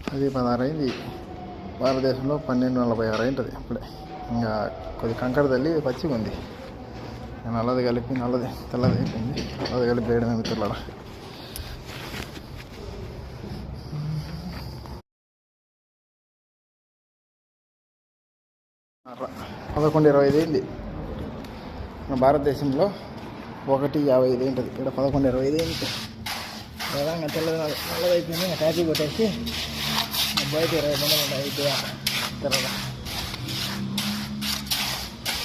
10:16 అయింది. భారతదేశంలో 12:46 అయింటుంది ఇప్పుడే. ఇంకా కొద్ది కంకర తల్లి పచ్చిగా ఉంది. నల్లది కలిపి తెల్లది అయిపోయింది. నల్లది కలిపి వేయడమే మిత్రులారా. 11:25 అయింది. మన భారతదేశంలో 1:55 ఉంటుంది. ఇక్కడ 11:25 అయింది. ఇంకా తెల్లది నల్లది అయిపోయింది. ఇంకా ట్యాపీ కొట్టేసి బయట 20 బండలు ఉంటాయి. అయిపోయా తెల్లగా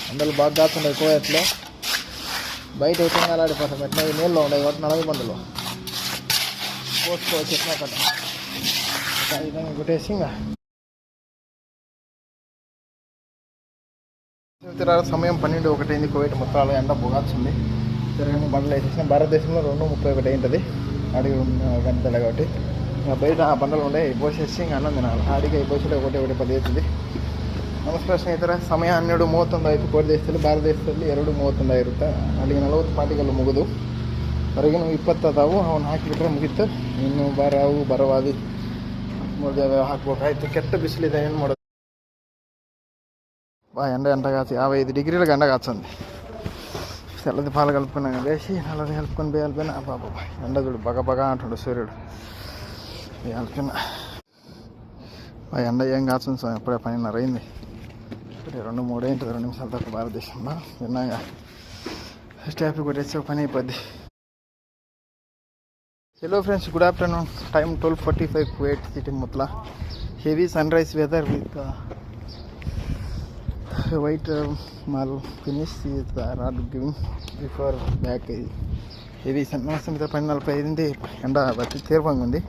బండలు బాగా కాస్తుంటాయి. కోయట్లో బయట అయితే అలాడిపోతాం. ఎట్లా నీళ్ళు ఉన్నాయి కాబట్టి 40 బండలు పోసుకోవచ్చు. ఎట్లా కట్ట ఆ విధంగా కొట్టేసి ఇంకా సమయం 12:01 అయింది. కోవిడ్ మొత్తాలు ఎండ బొగాల్సింది. తిరగని బండలు వేసేసిన. భారతదేశంలో 2:31 అయింటుంది. అడిగి గంటల కాబట్టి ఇంకా బయట ఆ బండలు ఉండే పోసేసి ఇంకా అన్నం తినాలి. అడిగి పోసేది 1:10 అవుతుంది. ನಮಸ್ಕಾರ ಸ್ನೇಹಿತರೆ, ಸಮಯ 12:31 ಕೋಟಿ ಭಾರತದೇಶದಲ್ಲಿ 2:32 ಇರುತ್ತೆ. ಅಲ್ಲಿಗೆ 40 ಪಾರ್ಟಿಗಳು ಮುಗಿದು ಹೊರಗಿನ 20 ಅದಾವು. ಅವನ್ನ ಹಾಕಿಬಿಟ್ರೆ ಮುಗೀತು. ಇನ್ನು ಬರವಾದಿ ಹಾಕ್ಬೇಕಾಯ್ತು. ಕೆಟ್ಟ ಬಿಸಿಲಿದೆ, ಏನು ಮಾಡೋದು. ఎండ కాచి 55 డిగ్రీలకు ఎండ కాచండి. తెల్లది పాలు కలుపుకున్నాక వేసి నల్లది కలుపుకొని వేయాలిపోయినా బాబా ఎండ చూడు బగ అంటుండు సూర్యుడు. వేయాలిపోయినా ఎండ ఏం కాచుంది సార్. ఎప్పుడే 12:30 అయింది. 2:03 అయింటుంది. 2 నిమిషాల తక్కువ భారతదేశంలో. విన్నాగా స్టాఫ్ కొట్టేసి ఒక పని అయిపోద్ది. Hello friends, good afternoon. Time 12:45 Kuwait city Mutla. Heavy sun rise weather with white mall finish rod giving before back heavy sun. నమస్తే 12:45 ఎండ బట్టి తీవ్రంగా ఉంది.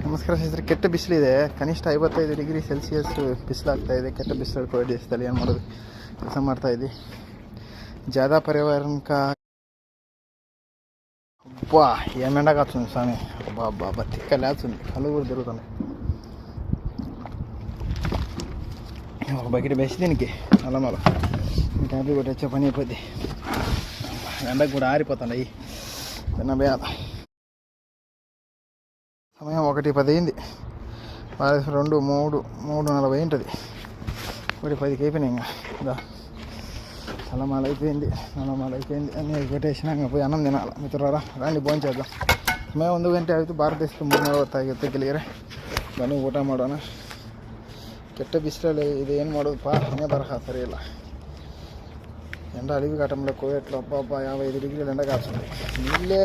ನಮಸ್ಕಾರ ಸ್ನೇಹಿತರೆ, ಕೆಟ್ಟ ಬಿಸಿಲಿದೆ. ಕನಿಷ್ಠ 55 ಡಿಗ್ರಿ ಸೆಲ್ಸಿಯಸ್ ಬಿಸಿಲಾಗ್ತಾಯಿದೆ. ಕೆಟ್ಟ ಬಿಸಿಲು ಕೋವಿಡ್ ದೇಶದಲ್ಲಿ ಏನು ಮಾಡೋದು, ಕೆಲಸ ಮಾಡ್ತಾಯಿದ್ವಿ. ಜಾದಾ ಪರ್ಯಾವರಣಕ అబ్బా ఏం ఎండ కాస్తుంది స్వామి. అబ్బా తిక్క లేస్తుంది. కళ్ళు కూడా తిరుగుతుంది. ఒక బకెట్ వేసి దీనికి అల్లమల ట్యాబ్లీ కొట్టేచ్చే పని అయిపోద్ది. ఎండకు కూడా ఆరిపోతుంది. విన్నబేద సమయం 1:10 అయింది. 3:40 ఉంటుంది. 1:10కి అయిపోయినాయి. ఇంకా నల్లమాల అయిపోయింది అన్నీ కొట్టేసినా పోయి అన్నం తినాలి. మిత్రులారా రండి ಭೋಜನ చేద్దాం. ಸಮಯ 1 ಗಂಟೆ ಆಯಿತು. ಭಾರತದೇಶಕ್ಕೆ 3:40 ಗೆಳೆಯರೆ. ಬನ್ನಿ ಊಟ ಮಾಡೋಣ. ಕೆಟ್ಟ ಬಿಸಿಲಲ್ಲಿ ಇದು ಏನು ಮಾಡೋದಪ್ಪ, ಹಣೆ ಬರಹ ಸರಿ ಇಲ್ಲ. ಎಂಡ ಅಳಿವಿ ಘಟಂలో కోయట్లో అబ్బా 55 డిగ్రీలు ఎండ కాస్తుంది. నీళ్ళే